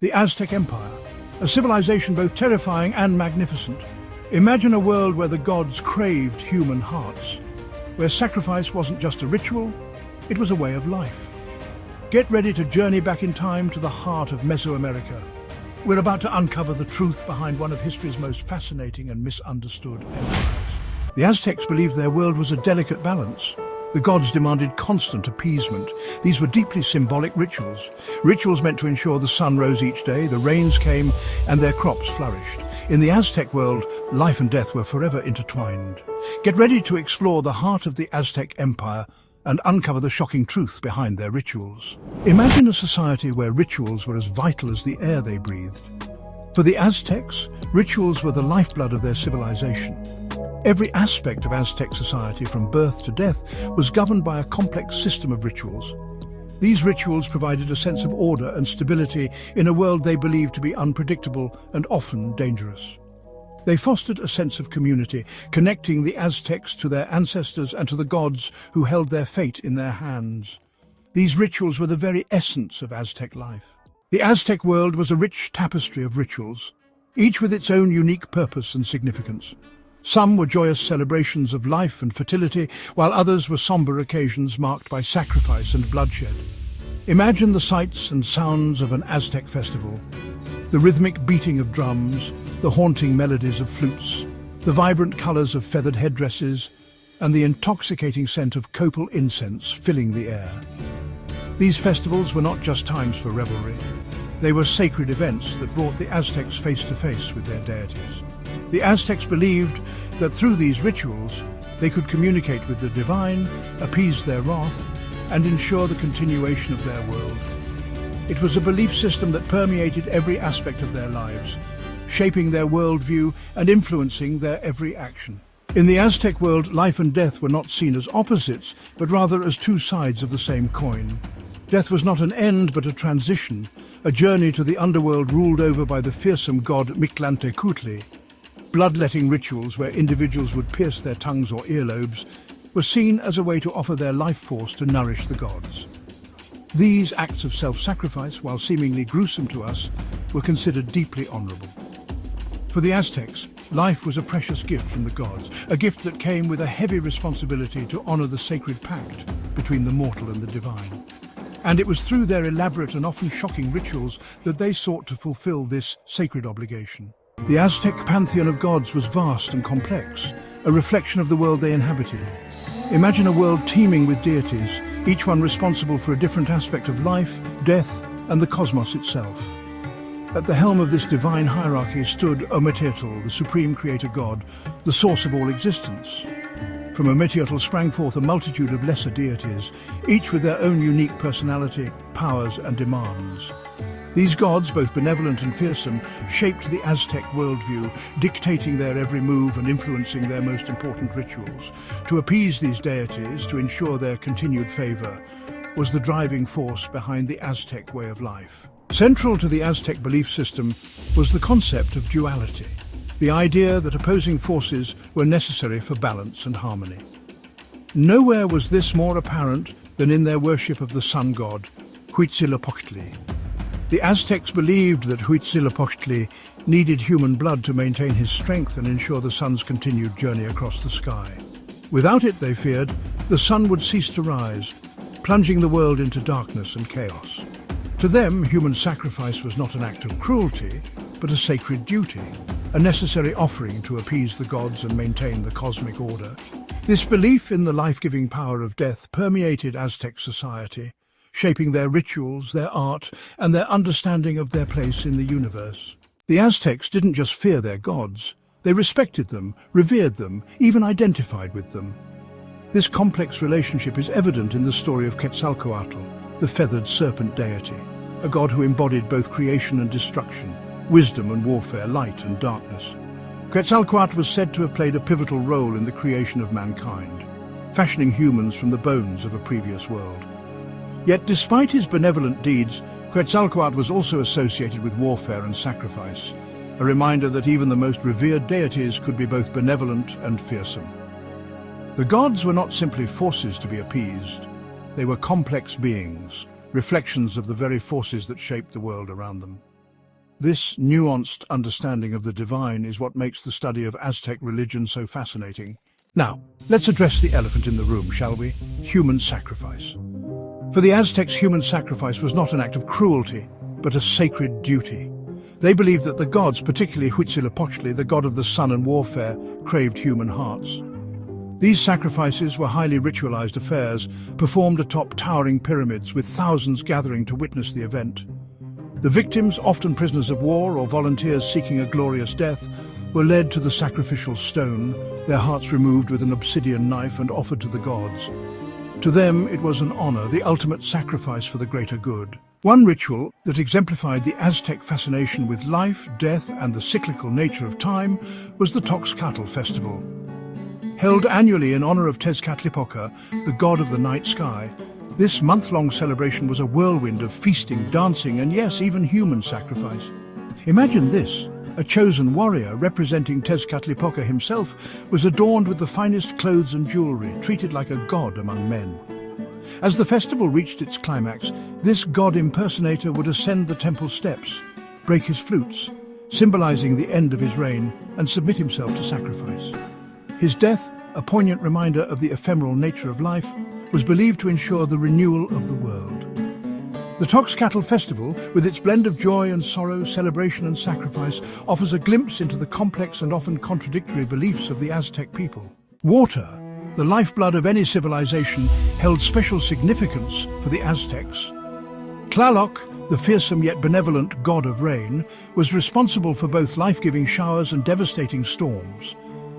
The Aztec Empire, a civilization both terrifying and magnificent. Imagine a world where the gods craved human hearts, where sacrifice wasn't just a ritual, it was a way of life. Get ready to journey back in time to the heart of Mesoamerica. We're about to uncover the truth behind one of history's most fascinating and misunderstood empires. The Aztecs believed their world was a delicate balance. The gods demanded constant appeasement. These were deeply symbolic rituals. Rituals meant to ensure the sun rose each day, the rains came, and their crops flourished. In the Aztec world, life and death were forever intertwined. Get ready to explore the heart of the Aztec Empire and uncover the shocking truth behind their rituals. Imagine a society where rituals were as vital as the air they breathed. For the Aztecs, rituals were the lifeblood of their civilization. Every aspect of Aztec society, from birth to death, was governed by a complex system of rituals. These rituals provided a sense of order and stability in a world they believed to be unpredictable and often dangerous. They fostered a sense of community, connecting the Aztecs to their ancestors and to the gods who held their fate in their hands. These rituals were the very essence of Aztec life. The Aztec world was a rich tapestry of rituals, each with its own unique purpose and significance. Some were joyous celebrations of life and fertility, while others were somber occasions marked by sacrifice and bloodshed. Imagine the sights and sounds of an Aztec festival. The rhythmic beating of drums, the haunting melodies of flutes, the vibrant colors of feathered headdresses, and the intoxicating scent of copal incense filling the air. These festivals were not just times for revelry. They were sacred events that brought the Aztecs face to face with their deities. The Aztecs believed that through these rituals, they could communicate with the divine, appease their wrath, and ensure the continuation of their world. It was a belief system that permeated every aspect of their lives, shaping their worldview and influencing their every action. In the Aztec world, life and death were not seen as opposites, but rather as two sides of the same coin. Death was not an end, but a transition, a journey to the underworld ruled over by the fearsome god Mictlantecutli. Bloodletting rituals where individuals would pierce their tongues or earlobes were seen as a way to offer their life force to nourish the gods. These acts of self-sacrifice, while seemingly gruesome to us, were considered deeply honorable. For the Aztecs, life was a precious gift from the gods, a gift that came with a heavy responsibility to honor the sacred pact between the mortal and the divine. And it was through their elaborate and often shocking rituals that they sought to fulfill this sacred obligation. The Aztec pantheon of gods was vast and complex, a reflection of the world they inhabited. Imagine a world teeming with deities, each one responsible for a different aspect of life, death, and the cosmos itself. At the helm of this divine hierarchy stood Ometeotl, the supreme creator god, the source of all existence. From Ometeotl sprang forth a multitude of lesser deities, each with their own unique personality, powers, and demands. These gods, both benevolent and fearsome, shaped the Aztec worldview, dictating their every move and influencing their most important rituals. To appease these deities, to ensure their continued favor, was the driving force behind the Aztec way of life. Central to the Aztec belief system was the concept of duality, the idea that opposing forces were necessary for balance and harmony. Nowhere was this more apparent than in their worship of the sun god, Huitzilopochtli. The Aztecs believed that Huitzilopochtli needed human blood to maintain his strength and ensure the sun's continued journey across the sky. Without it, they feared, the sun would cease to rise, plunging the world into darkness and chaos. To them, human sacrifice was not an act of cruelty, but a sacred duty, a necessary offering to appease the gods and maintain the cosmic order. This belief in the life-giving power of death permeated Aztec society, shaping their rituals, their art, and their understanding of their place in the universe. The Aztecs didn't just fear their gods, they respected them, revered them, even identified with them. This complex relationship is evident in the story of Quetzalcoatl, the feathered serpent deity, a god who embodied both creation and destruction, wisdom and warfare, light and darkness. Quetzalcoatl was said to have played a pivotal role in the creation of mankind, fashioning humans from the bones of a previous world. Yet despite his benevolent deeds, Quetzalcoatl was also associated with warfare and sacrifice, a reminder that even the most revered deities could be both benevolent and fearsome. The gods were not simply forces to be appeased. They were complex beings, reflections of the very forces that shaped the world around them. This nuanced understanding of the divine is what makes the study of Aztec religion so fascinating. Now, let's address the elephant in the room, shall we? Human sacrifice. For the Aztecs, human sacrifice was not an act of cruelty, but a sacred duty. They believed that the gods, particularly Huitzilopochtli, the god of the sun and warfare, craved human hearts. These sacrifices were highly ritualized affairs, performed atop towering pyramids, with thousands gathering to witness the event. The victims, often prisoners of war or volunteers seeking a glorious death, were led to the sacrificial stone, their hearts removed with an obsidian knife and offered to the gods. To them, it was an honor, the ultimate sacrifice for the greater good. One ritual that exemplified the Aztec fascination with life, death, and the cyclical nature of time was the Toxcatl festival. Held annually in honor of Tezcatlipoca, the god of the night sky, this month-long celebration was a whirlwind of feasting, dancing, and yes, even human sacrifice. Imagine this. A chosen warrior representing Tezcatlipoca himself was adorned with the finest clothes and jewelry, treated like a god among men. As the festival reached its climax, this god impersonator would ascend the temple steps, break his flutes, symbolizing the end of his reign, and submit himself to sacrifice. His death, a poignant reminder of the ephemeral nature of life, was believed to ensure the renewal of the world. The Toxcatl festival, with its blend of joy and sorrow, celebration and sacrifice, offers a glimpse into the complex and often contradictory beliefs of the Aztec people. Water, the lifeblood of any civilization, held special significance for the Aztecs. Tlaloc, the fearsome yet benevolent god of rain, was responsible for both life-giving showers and devastating storms.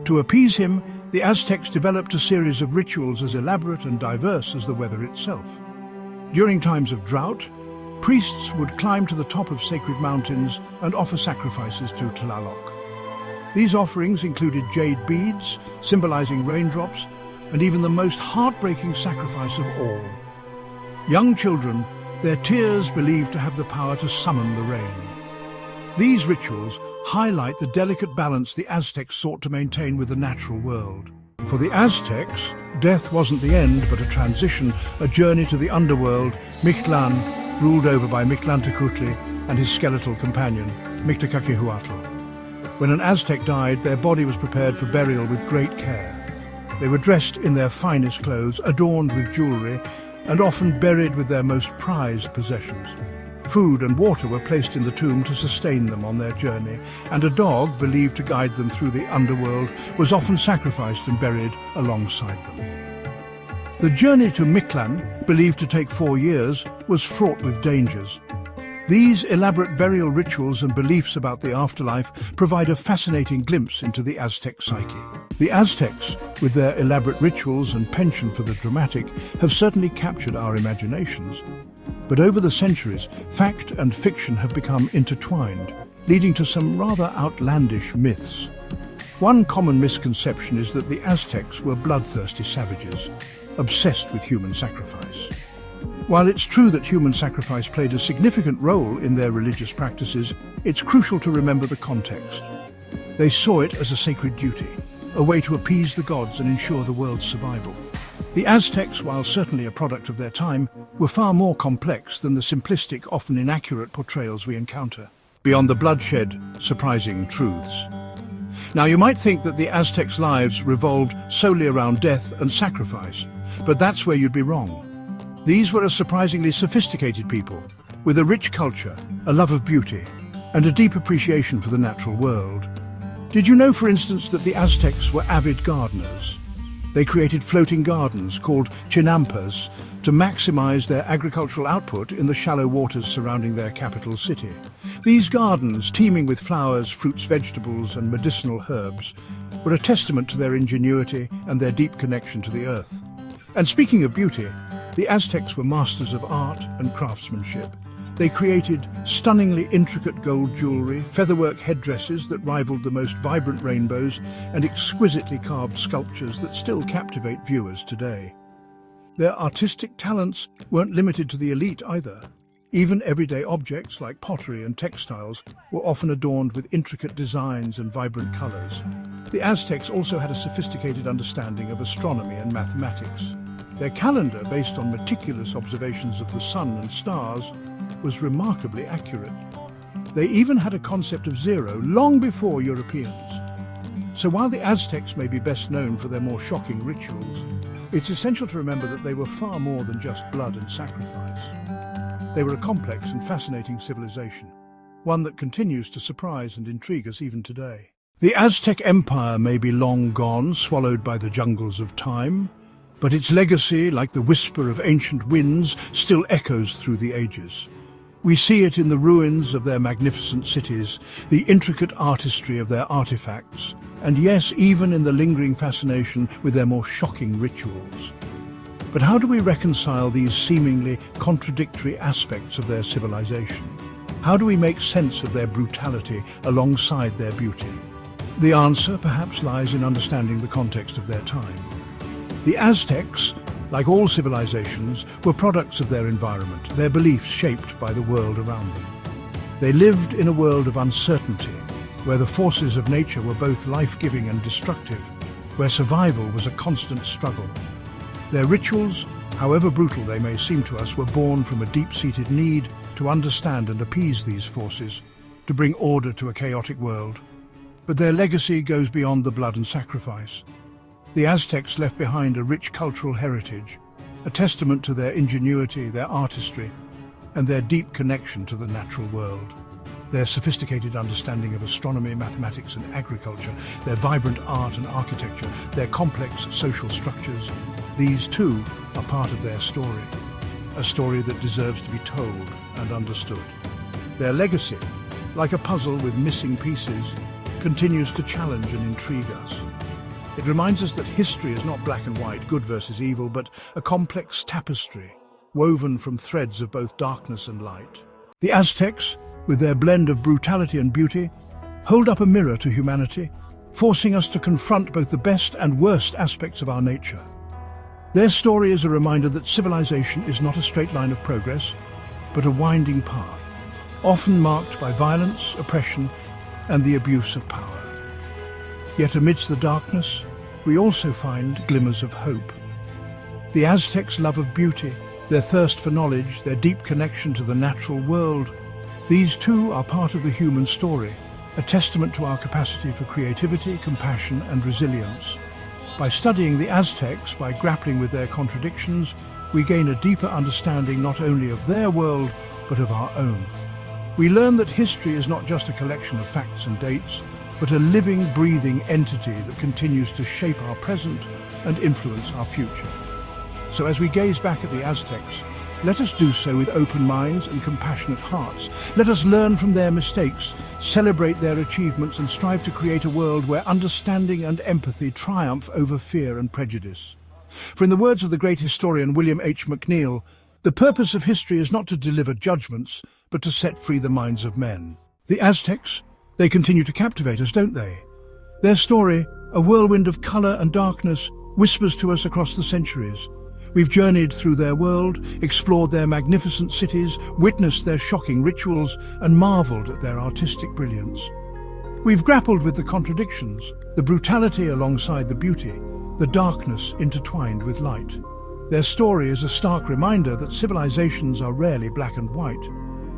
To appease him, the Aztecs developed a series of rituals as elaborate and diverse as the weather itself. During times of drought, priests would climb to the top of sacred mountains and offer sacrifices to Tlaloc. These offerings included jade beads, symbolizing raindrops, and even the most heartbreaking sacrifice of all. Young children, their tears believed to have the power to summon the rain. These rituals highlight the delicate balance the Aztecs sought to maintain with the natural world. For the Aztecs, death wasn't the end, but a transition, a journey to the underworld. Mictlan, ruled over by Mictlantecutli and his skeletal companion, Mictlantecuhtli. When an Aztec died, their body was prepared for burial with great care. They were dressed in their finest clothes, adorned with jewelry, and often buried with their most prized possessions. Food and water were placed in the tomb to sustain them on their journey, and a dog, believed to guide them through the underworld, was often sacrificed and buried alongside them. The journey to Mictlan, believed to take 4 years, was fraught with dangers. These elaborate burial rituals and beliefs about the afterlife provide a fascinating glimpse into the Aztec psyche. The Aztecs, with their elaborate rituals and penchant for the dramatic, have certainly captured our imaginations. But over the centuries, fact and fiction have become intertwined, leading to some rather outlandish myths. One common misconception is that the Aztecs were bloodthirsty savages, obsessed with human sacrifice. While it's true that human sacrifice played a significant role in their religious practices, it's crucial to remember the context. They saw it as a sacred duty, a way to appease the gods and ensure the world's survival. The Aztecs, while certainly a product of their time, were far more complex than the simplistic, often inaccurate portrayals we encounter. Beyond the bloodshed, surprising truths. Now, you might think that the Aztecs' lives revolved solely around death and sacrifice, but that's where you'd be wrong. These were a surprisingly sophisticated people, with a rich culture, a love of beauty, and a deep appreciation for the natural world. Did you know, for instance, that the Aztecs were avid gardeners? They created floating gardens called chinampas to maximize their agricultural output in the shallow waters surrounding their capital city. These gardens, teeming with flowers, fruits, vegetables, and medicinal herbs, were a testament to their ingenuity and their deep connection to the earth. And speaking of beauty, the Aztecs were masters of art and craftsmanship. They created stunningly intricate gold jewelry, featherwork headdresses that rivaled the most vibrant rainbows, and exquisitely carved sculptures that still captivate viewers today. Their artistic talents weren't limited to the elite either. Even everyday objects like pottery and textiles were often adorned with intricate designs and vibrant colors. The Aztecs also had a sophisticated understanding of astronomy and mathematics. Their calendar, based on meticulous observations of the sun and stars, was remarkably accurate. They even had a concept of zero long before Europeans. So while the Aztecs may be best known for their more shocking rituals, it's essential to remember that they were far more than just blood and sacrifice. They were a complex and fascinating civilization, one that continues to surprise and intrigue us even today. The Aztec Empire may be long gone, swallowed by the jungles of time, but its legacy, like the whisper of ancient winds, still echoes through the ages. We see it in the ruins of their magnificent cities, the intricate artistry of their artifacts, and yes, even in the lingering fascination with their more shocking rituals. But how do we reconcile these seemingly contradictory aspects of their civilization? How do we make sense of their brutality alongside their beauty? The answer perhaps lies in understanding the context of their time. The Aztecs, like all civilizations, were products of their environment, their beliefs shaped by the world around them. They lived in a world of uncertainty, where the forces of nature were both life-giving and destructive, where survival was a constant struggle. Their rituals, however brutal they may seem to us, were born from a deep-seated need to understand and appease these forces, to bring order to a chaotic world. But their legacy goes beyond the blood and sacrifice. The Aztecs left behind a rich cultural heritage, a testament to their ingenuity, their artistry, and their deep connection to the natural world. Their sophisticated understanding of astronomy, mathematics, and agriculture, their vibrant art and architecture, their complex social structures, these too are part of their story, a story that deserves to be told and understood. Their legacy, like a puzzle with missing pieces, continues to challenge and intrigue us. It reminds us that history is not black and white, good versus evil, but a complex tapestry, woven from threads of both darkness and light. The Aztecs, with their blend of brutality and beauty, hold up a mirror to humanity, forcing us to confront both the best and worst aspects of our nature. Their story is a reminder that civilization is not a straight line of progress, but a winding path, often marked by violence, oppression, and the abuse of power. Yet amidst the darkness, we also find glimmers of hope. The Aztecs' love of beauty, their thirst for knowledge, their deep connection to the natural world, these too are part of the human story, a testament to our capacity for creativity, compassion, and resilience. By studying the Aztecs, by grappling with their contradictions, we gain a deeper understanding not only of their world, but of our own. We learn that history is not just a collection of facts and dates, but a living, breathing entity that continues to shape our present and influence our future. So as we gaze back at the Aztecs, let us do so with open minds and compassionate hearts. Let us learn from their mistakes, celebrate their achievements, and strive to create a world where understanding and empathy triumph over fear and prejudice. For in the words of the great historian William H. McNeill, the purpose of history is not to deliver judgments, but to set free the minds of men. The Aztecs, they continue to captivate us, don't they? Their story, a whirlwind of colour and darkness, whispers to us across the centuries. We've journeyed through their world, explored their magnificent cities, witnessed their shocking rituals, and marvelled at their artistic brilliance. We've grappled with the contradictions, the brutality alongside the beauty, the darkness intertwined with light. Their story is a stark reminder that civilizations are rarely black and white.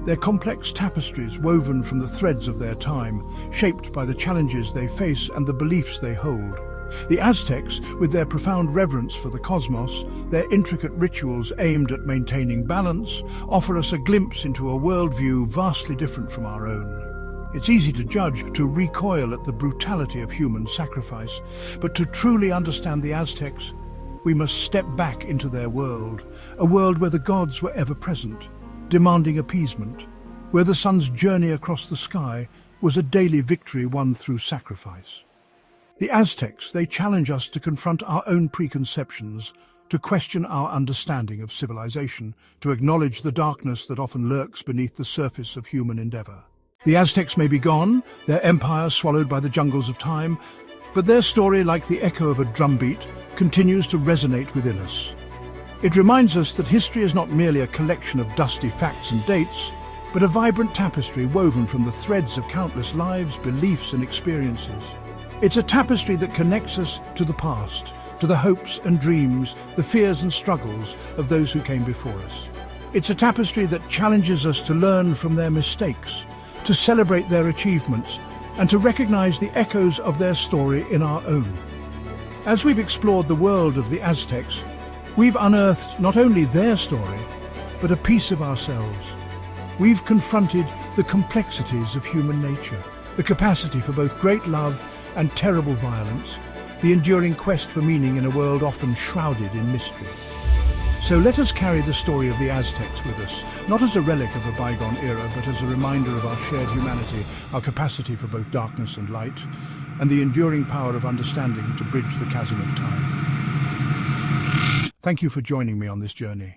They're complex tapestries woven from the threads of their time, shaped by the challenges they face and the beliefs they hold. The Aztecs, with their profound reverence for the cosmos, their intricate rituals aimed at maintaining balance, offer us a glimpse into a worldview vastly different from our own. It's easy to judge, to recoil at the brutality of human sacrifice, but to truly understand the Aztecs, we must step back into their world, a world where the gods were ever present, demanding appeasement, where the sun's journey across the sky was a daily victory won through sacrifice. The Aztecs, they challenge us to confront our own preconceptions, to question our understanding of civilization, to acknowledge the darkness that often lurks beneath the surface of human endeavor. The Aztecs may be gone, their empire swallowed by the jungles of time, but their story, like the echo of a drumbeat, continues to resonate within us. It reminds us that history is not merely a collection of dusty facts and dates, but a vibrant tapestry woven from the threads of countless lives, beliefs, and experiences. It's a tapestry that connects us to the past, to the hopes and dreams, the fears and struggles of those who came before us. It's a tapestry that challenges us to learn from their mistakes, to celebrate their achievements, and to recognize the echoes of their story in our own. As we've explored the world of the Aztecs, we've unearthed not only their story, but a piece of ourselves. We've confronted the complexities of human nature, the capacity for both great love and terrible violence, the enduring quest for meaning in a world often shrouded in mystery. So let us carry the story of the Aztecs with us, not as a relic of a bygone era, but as a reminder of our shared humanity, our capacity for both darkness and light, and the enduring power of understanding to bridge the chasm of time. Thank you for joining me on this journey.